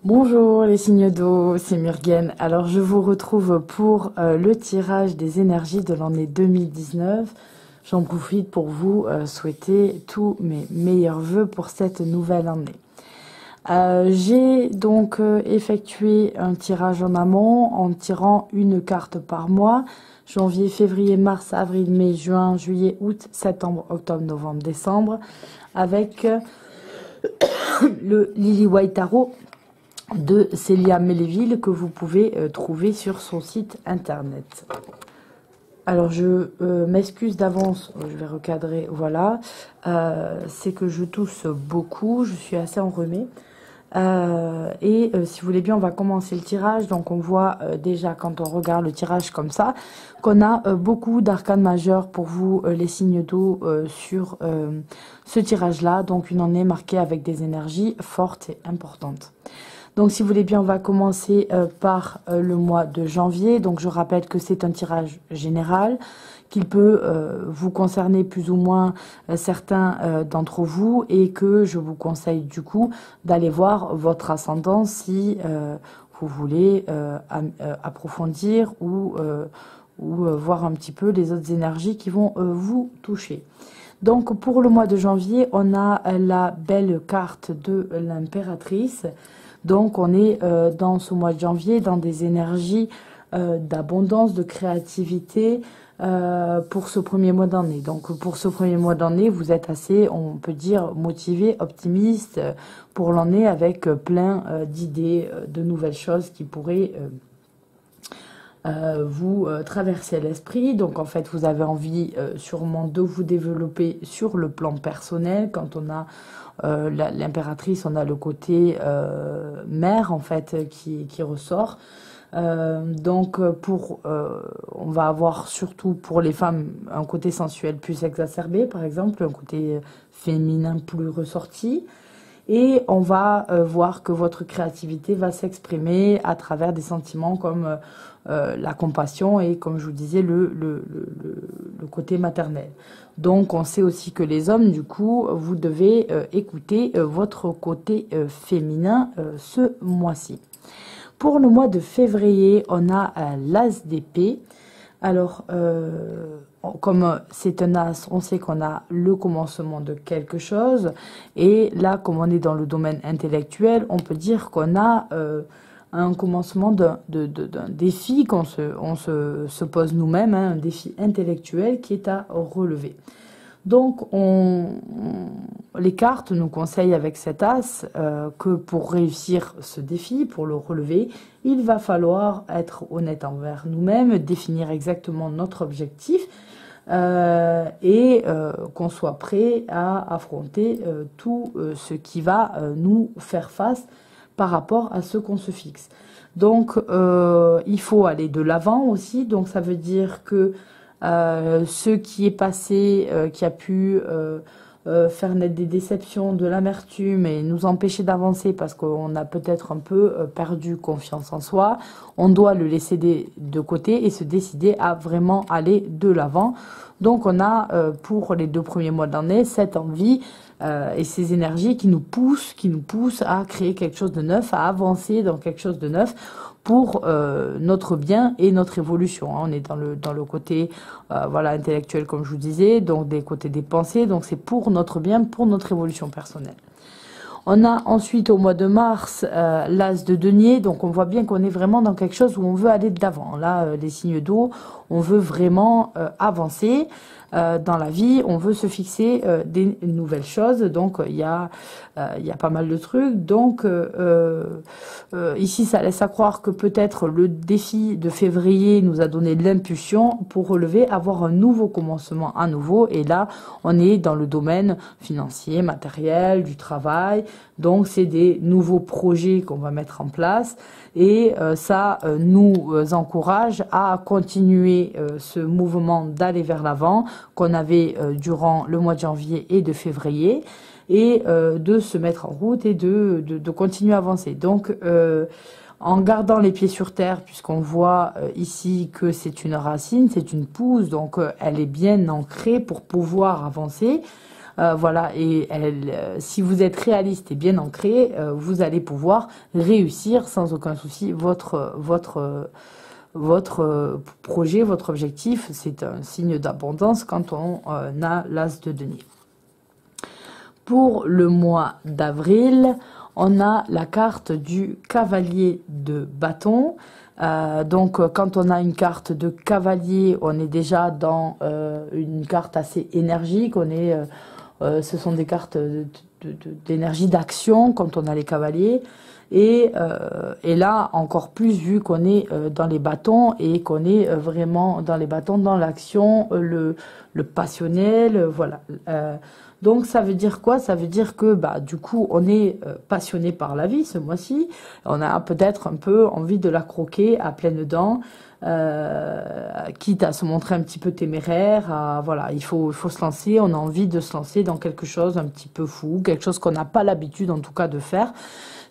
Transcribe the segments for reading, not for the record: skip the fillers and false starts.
Bonjour les signes d'eau, c'est Murgen. Alors je vous retrouve pour le tirage des énergies de l'année 2019. J'en profite pour vous souhaiter tous mes meilleurs vœux pour cette nouvelle année. J'ai donc effectué un tirage en amont en tirant une carte par mois. Janvier, février, mars, avril, mai, juin, juillet, août, septembre, octobre, novembre, décembre. Avec le Lily White Tarot de Célia Melléville que vous pouvez trouver sur son site internet. Alors je m'excuse d'avance, je vais recadrer, voilà, c'est que je tousse beaucoup, je suis assez enrhumée. Si vous voulez bien, on va commencer le tirage. Donc on voit déjà quand on regarde le tirage comme ça qu'on a beaucoup d'arcanes majeures pour vous les signes d'eau sur ce tirage là. Donc une année marquée avec des énergies fortes et importantes. Donc si vous voulez bien, on va commencer par le mois de janvier. Donc je rappelle que c'est un tirage général, qu'il peut vous concerner plus ou moins certains d'entre vous, et que je vous conseille du coup d'aller voir votre ascendant si vous voulez approfondir ou voir un petit peu les autres énergies qui vont vous toucher. Donc pour le mois de janvier, on a la belle carte de l'impératrice. Donc on est dans ce mois de janvier dans des énergies d'abondance, de créativité pour ce premier mois d'année. Donc pour ce premier mois d'année, vous êtes assez, on peut dire, motivé, optimiste pour l'année, avec plein d'idées, de nouvelles choses qui pourraient vous traverser l'esprit. Donc en fait, vous avez envie sûrement de vous développer sur le plan personnel. Quand on a l'impératrice, on a le côté mère en fait qui ressort. On va avoir surtout pour les femmes un côté sensuel plus exacerbé, par exemple, un côté féminin plus ressorti. Et on va voir que votre créativité va s'exprimer à travers des sentiments comme la compassion et, comme je vous disais, le côté maternel. Donc on sait aussi que les hommes, du coup, vous devez écouter votre côté féminin ce mois-ci. Pour le mois de février, on a l'as d'épée. Alors, comme c'est un as, on sait qu'on a le commencement de quelque chose. Et là, comme on est dans le domaine intellectuel, on peut dire qu'on a un commencement d'un défi qu'on se pose nous-mêmes, hein, un défi intellectuel qui est à relever. Donc, les cartes nous conseillent avec cet as que pour réussir ce défi, pour le relever, il va falloir être honnête envers nous-mêmes, définir exactement notre objectif qu'on soit prêt à affronter tout ce qui va nous faire face par rapport à ce qu'on se fixe. Donc, il faut aller de l'avant aussi. Donc, ça veut dire que ce qui est passé, qui a pu faire naître des déceptions, de l'amertume et nous empêcher d'avancer parce qu'on a peut-être un peu perdu confiance en soi, on doit le laisser de côté et se décider à vraiment aller de l'avant. Donc on a pour les 2 premiers mois de l'année cette envie et ces énergies qui nous poussent à créer quelque chose de neuf, à avancer dans quelque chose de neuf pour notre bien et notre évolution. On est dans le côté voilà, intellectuel, comme je vous disais, donc des côtés des pensées, donc c'est pour notre bien, pour notre évolution personnelle. On a ensuite au mois de mars l'as de denier, donc on voit bien qu'on est vraiment dans quelque chose où on veut aller de l'avant. Là, les signes d'eau, on veut vraiment avancer dans la vie, on veut se fixer des nouvelles choses, donc il y a pas mal de trucs. Donc ici, ça laisse à croire que peut-être le défi de février nous a donné de l'impulsion pour relever, avoir un nouveau commencement à nouveau. Et là, on est dans le domaine financier, matériel, du travail. Donc, c'est des nouveaux projets qu'on va mettre en place. Et ça nous encourage à continuer ce mouvement d'aller vers l'avant qu'on avait durant le mois de janvier et de février, et de se mettre en route et de continuer à avancer. Donc, en gardant les pieds sur terre, puisqu'on voit ici que c'est une racine, c'est une pousse, donc elle est bien ancrée pour pouvoir avancer. voilà, et si vous êtes réaliste et bien ancré, vous allez pouvoir réussir sans aucun souci votre projet, votre objectif. C'est un signe d'abondance quand on a l'as de denier. Pour le mois d'avril, on a la carte du cavalier de bâton. Donc, quand on a une carte de cavalier, on est déjà dans une carte assez énergique. Ce sont des cartes d'énergie d'action quand on a les cavaliers. Et là, encore plus, vu qu'on est dans les bâtons et qu'on est vraiment dans les bâtons, dans l'action, le passionnel, voilà. Donc, ça veut dire quoi? Ça veut dire que, du coup, on est passionné par la vie ce mois-ci. On a peut-être un peu envie de la croquer à pleines dents, quitte à se montrer un petit peu téméraire. Voilà, il faut se lancer. On a envie de se lancer dans quelque chose un petit peu fou, quelque chose qu'on n'a pas l'habitude, en tout cas, de faire.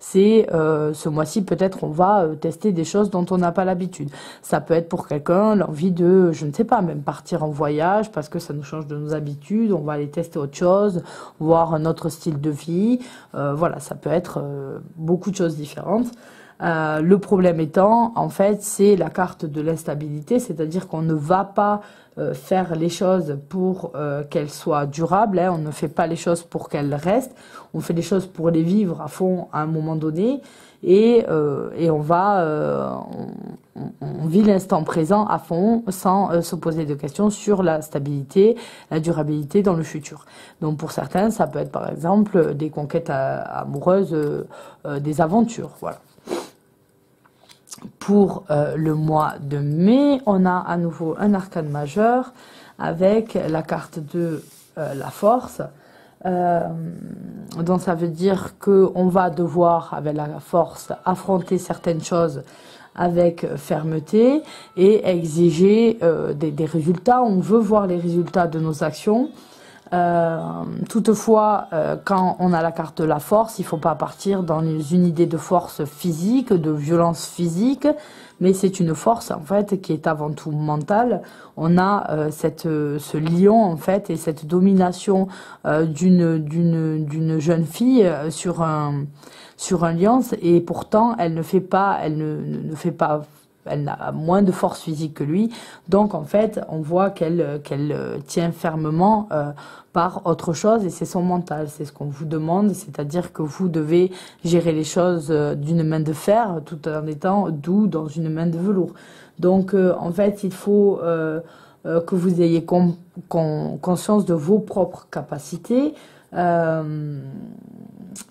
C'est ce mois-ci, peut-être, on va tester des choses dont on n'a pas l'habitude. Ça peut être pour quelqu'un l'envie de, je ne sais pas, même partir en voyage parce que ça nous change de nos habitudes. On va aller tester autre chose, voir un autre style de vie. Voilà, ça peut être beaucoup de choses différentes. Le problème étant, en fait, c'est la carte de l'instabilité, c'est-à-dire qu'on ne va pas faire les choses pour qu'elles soient durables, hein. On ne fait pas les choses pour qu'elles restent, on fait les choses pour les vivre à fond à un moment donné, et on vit l'instant présent à fond sans se poser de questions sur la stabilité, la durabilité dans le futur. Donc pour certains, ça peut être par exemple des conquêtes amoureuses, des aventures, voilà. Pour le mois de mai, on a à nouveau un arcane majeur avec la carte de la force. Donc ça veut dire qu'on va devoir, avec la force, affronter certaines choses avec fermeté et exiger des résultats. On veut voir les résultats de nos actions. Toutefois, quand on a la carte de la force, il ne faut pas partir dans une idée de force physique, de violence physique, mais c'est une force en fait qui est avant tout mentale. On a ce lion en fait et cette domination d'une jeune fille sur un lion, et pourtant elle a moins de force physique que lui, donc en fait on voit qu'elle tient fermement par autre chose, et c'est son mental, c'est ce qu'on vous demande, c'est-à-dire que vous devez gérer les choses d'une main de fer tout en étant doux dans une main de velours. Donc en fait il faut que vous ayez conscience de vos propres capacités,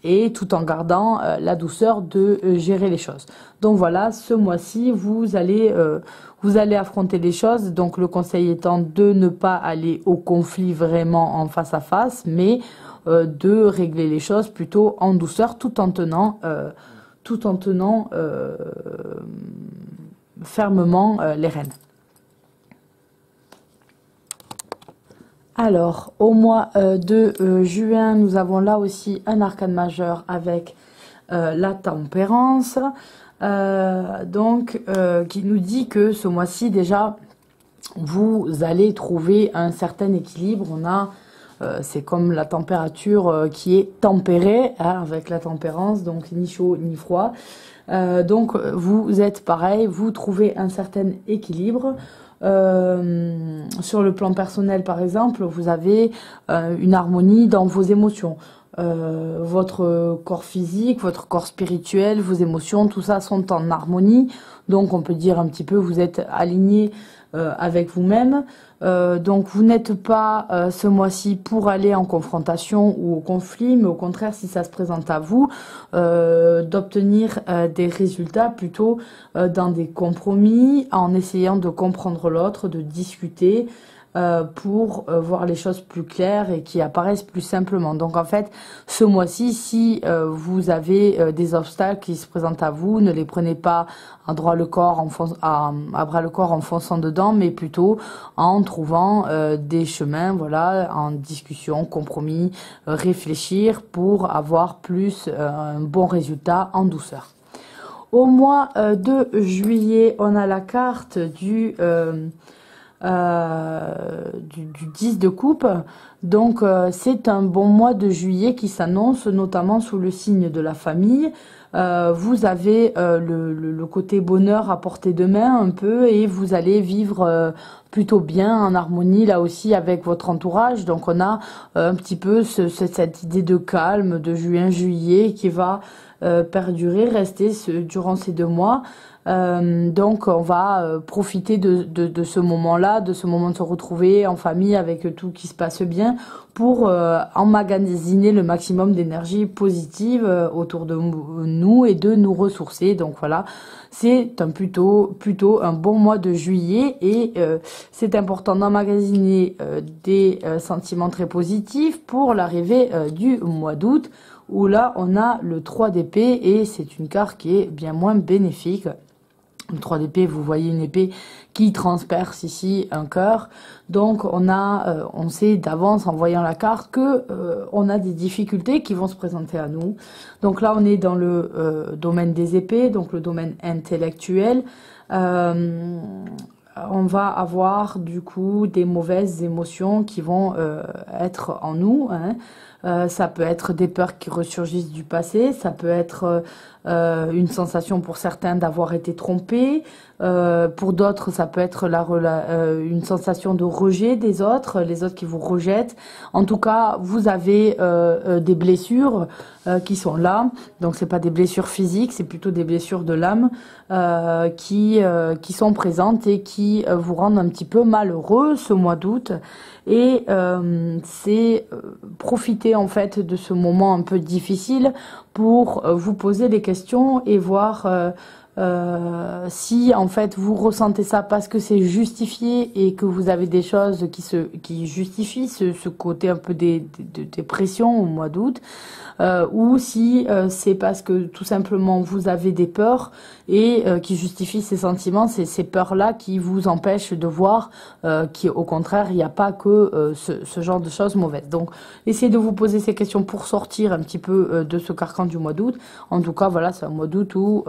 et tout en gardant la douceur de gérer les choses. Donc voilà, ce mois-ci, vous allez affronter les choses. Donc le conseil étant de ne pas aller au conflit vraiment en face à face, mais de régler les choses plutôt en douceur, tout en tenant fermement les rênes. Alors, au mois de juin, nous avons là aussi un arcane majeur avec la tempérance, qui nous dit que ce mois-ci, déjà, vous allez trouver un certain équilibre. C'est comme la température qui est tempérée, hein, avec la tempérance, donc ni chaud ni froid. Donc, vous êtes pareil, vous trouvez un certain équilibre. Sur le plan personnel par exemple, vous avez une harmonie dans vos émotions, votre corps physique, votre corps spirituel, vos émotions, tout ça sont en harmonie, donc on peut dire un petit peu vous êtes aligné avec vous-même. Donc vous n'êtes pas ce mois-ci pour aller en confrontation ou au conflit, mais au contraire, si ça se présente à vous, d'obtenir des résultats plutôt dans des compromis, en essayant de comprendre l'autre, de discuter pour voir les choses plus claires et qui apparaissent plus simplement. Donc en fait, ce mois-ci, si vous avez des obstacles qui se présentent à vous, ne les prenez pas à bras le corps en fonçant dedans, mais plutôt en trouvant des chemins, voilà, en discussion, compromis, réfléchir pour avoir plus un bon résultat en douceur. Au mois de juillet, on a la carte du 10 de coupe. Donc c'est un bon mois de juillet qui s'annonce, notamment sous le signe de la famille. Vous avez le côté bonheur à portée de main un peu, et vous allez vivre plutôt bien en harmonie là aussi avec votre entourage. Donc on a un petit peu cette idée de calme de juin-juillet qui va perdurer, rester durant ces 2 mois. Donc on va profiter de ce moment-là, de ce moment de se retrouver en famille avec tout qui se passe bien, pour emmagasiner le maximum d'énergie positive autour de nous et de nous ressourcer. Donc voilà, c'est plutôt un bon mois de juillet, et c'est important d'emmagasiner des sentiments très positifs pour l'arrivée du mois d'août, où là on a le 3 d'épée, et c'est une carte qui est bien moins bénéfique. Le 3 d'épée, vous voyez une épée qui transperce ici un cœur. Donc on sait d'avance en voyant la carte que on a des difficultés qui vont se présenter à nous. Donc là on est dans le domaine des épées, donc le domaine intellectuel. On va avoir du coup des mauvaises émotions qui vont être en nous, hein. Ça peut être des peurs qui ressurgissent du passé, ça peut être une sensation pour certains d'avoir été trompés, pour d'autres ça peut être une sensation de rejet des autres, les autres qui vous rejettent. En tout cas, vous avez des blessures qui sont là, donc c'est pas des blessures physiques, c'est plutôt des blessures de l'âme qui sont présentes et qui vous rendent un petit peu malheureux ce mois d'août. Et c'est profiter en fait de ce moment un peu difficile pour vous poser des questions et voir si en fait vous ressentez ça parce que c'est justifié et que vous avez des choses qui justifient ce côté un peu de dépression au mois d'août, ou si c'est parce que tout simplement vous avez des peurs et qui justifient ces sentiments, ces peurs-là qui vous empêchent de voir qu'au contraire il n'y a pas que ce genre de choses mauvaises. Donc essayez de vous poser ces questions pour sortir un petit peu de ce carcan du mois d'août. En tout cas voilà, c'est un mois d'août où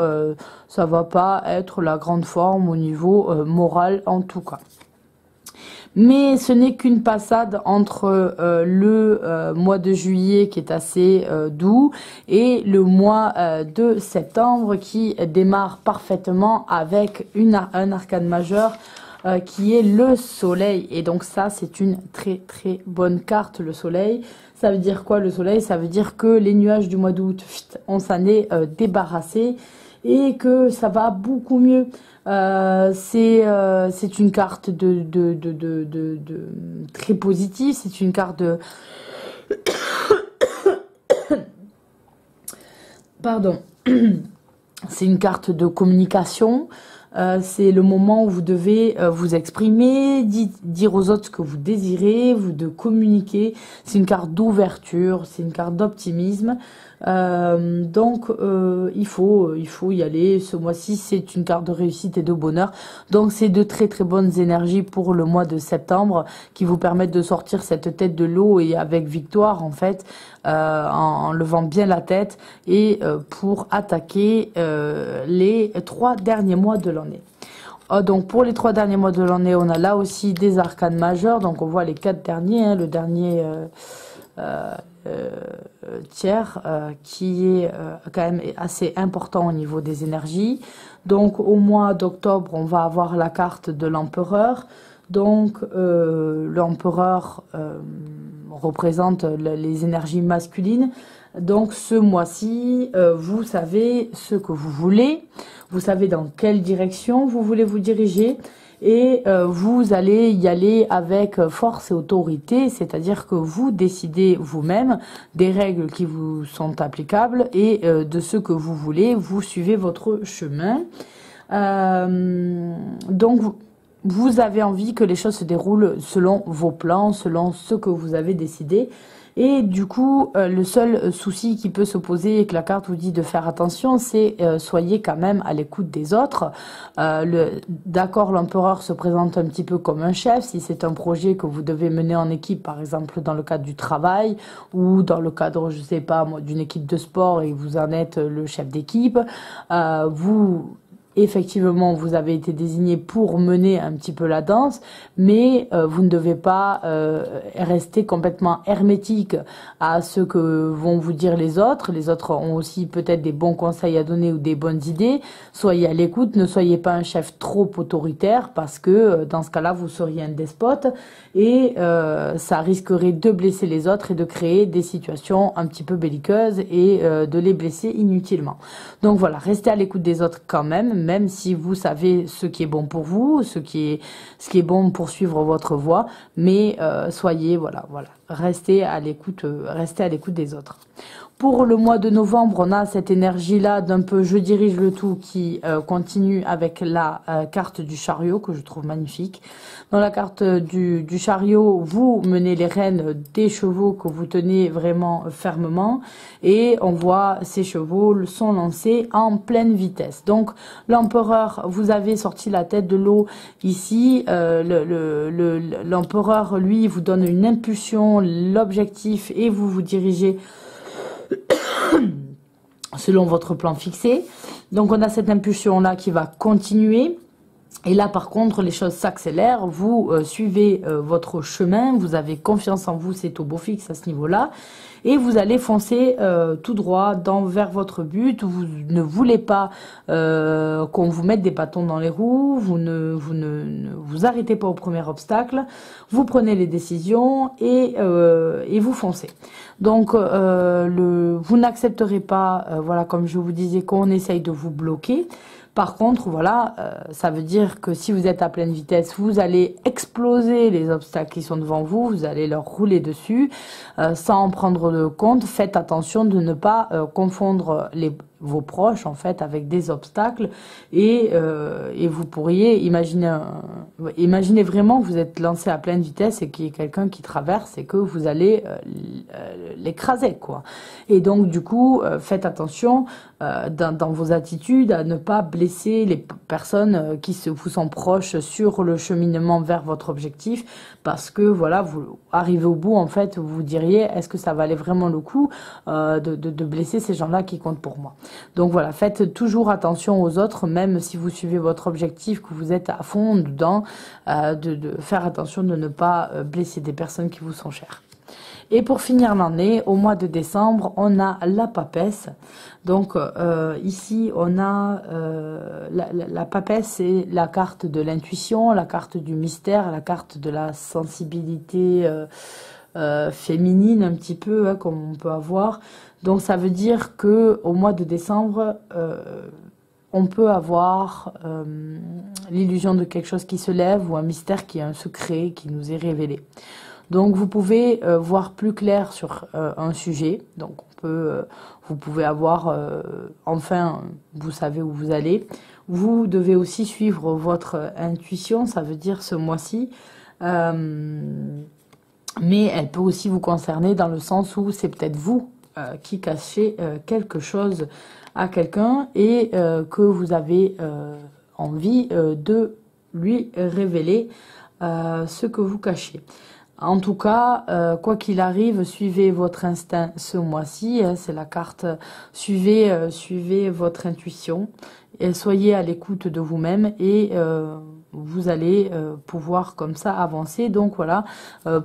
ça va pas être la grande forme au niveau moral en tout cas. Mais ce n'est qu'une passade entre le mois de juillet qui est assez doux et le mois de septembre qui démarre parfaitement avec un arcane majeur qui est le soleil. Et donc ça, c'est une très très bonne carte, le soleil. Ça veut dire quoi le soleil? Ça veut dire que les nuages du mois d'août, on s'en est débarrassé et que ça va beaucoup mieux. C'est une carte de très positive, c'est une carte de pardon, c'est une carte de communication. C'est le moment où vous devez vous exprimer, dire aux autres ce que vous désirez, de communiquer. C'est une carte d'ouverture, c'est une carte d'optimisme. Donc il faut y aller. Ce mois-ci, c'est une carte de réussite et de bonheur. Donc c'est de très très bonnes énergies pour le mois de septembre qui vous permettent de sortir cette tête de l'eau et avec victoire en fait, en levant bien la tête et pour attaquer les 3 derniers mois de l'année. Donc pour les 3 derniers mois de l'année, on a là aussi des arcanes majeurs. Donc on voit les 4 derniers, hein, le dernier tiers qui est quand même assez important au niveau des énergies. Donc au mois d'octobre, on va avoir la carte de l'empereur. Donc l'empereur représente les énergies masculines. Donc ce mois-ci, vous savez ce que vous voulez, vous savez dans quelle direction vous voulez vous diriger, et vous allez y aller avec force et autorité, c'est-à-dire que vous décidez vous-même des règles qui vous sont applicables et de ce que vous voulez, vous suivez votre chemin. Donc vous avez envie que les choses se déroulent selon vos plans, selon ce que vous avez décidé. Et du coup, le seul souci qui peut se poser et que la carte vous dit de faire attention, c'est soyez quand même à l'écoute des autres. D'accord, l'empereur se présente un petit peu comme un chef. Si c'est un projet que vous devez mener en équipe, par exemple dans le cadre du travail ou dans le cadre, je sais pas moi, d'une équipe de sport et vous en êtes le chef d'équipe, vous effectivement, vous avez été désigné pour mener un petit peu la danse, mais vous ne devez pas rester complètement hermétique à ce que vont vous dire les autres. Les autres ont aussi peut-être des bons conseils à donner ou des bonnes idées. Soyez à l'écoute, ne soyez pas un chef trop autoritaire parce que dans ce cas-là, vous seriez un despote et ça risquerait de blesser les autres et de créer des situations un petit peu belliqueuses et de les blesser inutilement. Donc voilà, restez à l'écoute des autres quand même si vous savez ce qui est bon pour vous, ce qui est bon pour suivre votre voie, mais soyez, voilà, restez à l'écoute des autres. Pour le mois de novembre, on a cette énergie-là d'un peu je dirige le tout qui continue avec la carte du chariot que je trouve magnifique. Dans la carte du chariot, vous menez les rênes des chevaux que vous tenez vraiment fermement et on voit ces chevaux sont lancés en pleine vitesse. Donc l'empereur, vous avez sorti la tête de l'eau ici. L'empereur, lui, vous donne une impulsion, l'objectif et vous vous dirigez selon votre plan fixé. Donc on a cette impulsion là qui va continuer et là par contre les choses s'accélèrent, vous suivez votre chemin, vous avez confiance en vous, c'est au beau fixe à ce niveau là et vous allez foncer tout droit vers votre but. Vous ne voulez pas qu'on vous mette des bâtons dans les roues, vous ne vous arrêtez pas au premier obstacle, vous prenez les décisions et vous foncez. Donc vous n'accepterez pas, voilà, comme je vous disais, qu'on essaye de vous bloquer. Par contre, voilà, ça veut dire que si vous êtes à pleine vitesse, vous allez exploser les obstacles qui sont devant vous, vous allez leur rouler dessus sans en prendre de compte. Faites attention de ne pas confondre vos proches en fait avec des obstacles et vous pourriez imaginez vraiment que vous êtes lancé à pleine vitesse et qu'il y ait quelqu'un qui traverse et que vous allez l'écraser quoi. Et donc du coup faites attention dans vos attitudes à ne pas blesser les personnes qui vous sont proches sur le cheminement vers votre objectif parce que voilà, vous arrivez au bout en fait, vous vous diriez est-ce que ça valait vraiment le coup de blesser ces gens-là qui comptent pour moi. Donc voilà, faites toujours attention aux autres, même si vous suivez votre objectif, que vous êtes à fond dedans, de faire attention de ne pas blesser des personnes qui vous sont chères. Et pour finir l'année, au mois de décembre, on a la papesse. Donc ici, on a la papesse, c'est la carte de l'intuition, la carte du mystère, la carte de la sensibilité féminine un petit peu, hein, comme on peut avoir. Donc ça veut dire que au mois de décembre, on peut avoir l'illusion de quelque chose qui se lève ou un mystère qui est un secret qui nous est révélé. Donc vous pouvez voir plus clair sur un sujet. Donc vous pouvez avoir, enfin, vous savez où vous allez. Vous devez aussi suivre votre intuition, ça veut dire ce mois-ci. Mais elle peut aussi vous concerner dans le sens où c'est peut-être vous qui cachez quelque chose à quelqu'un et que vous avez envie de lui révéler ce que vous cachez. En tout cas, quoi qu'il arrive, suivez votre instinct ce mois-ci. Hein, c'est la carte. Suivez votre intuition et soyez à l'écoute de vous-même et vous allez pouvoir comme ça avancer. Donc voilà,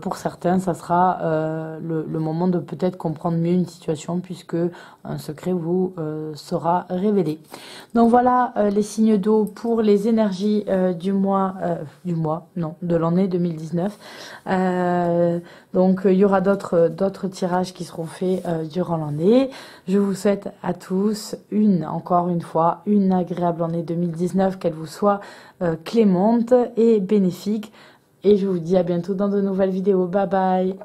pour certains, ça sera le moment de peut-être comprendre mieux une situation puisque un secret vous sera révélé. Donc voilà les signes d'eau pour les énergies de l'année 2019. Donc il y aura d'autres tirages qui seront faits durant l'année. Je vous souhaite à tous encore une fois une agréable année 2019, qu'elle vous soit clémente et bénéfique. Et je vous dis à bientôt dans de nouvelles vidéos. Bye bye.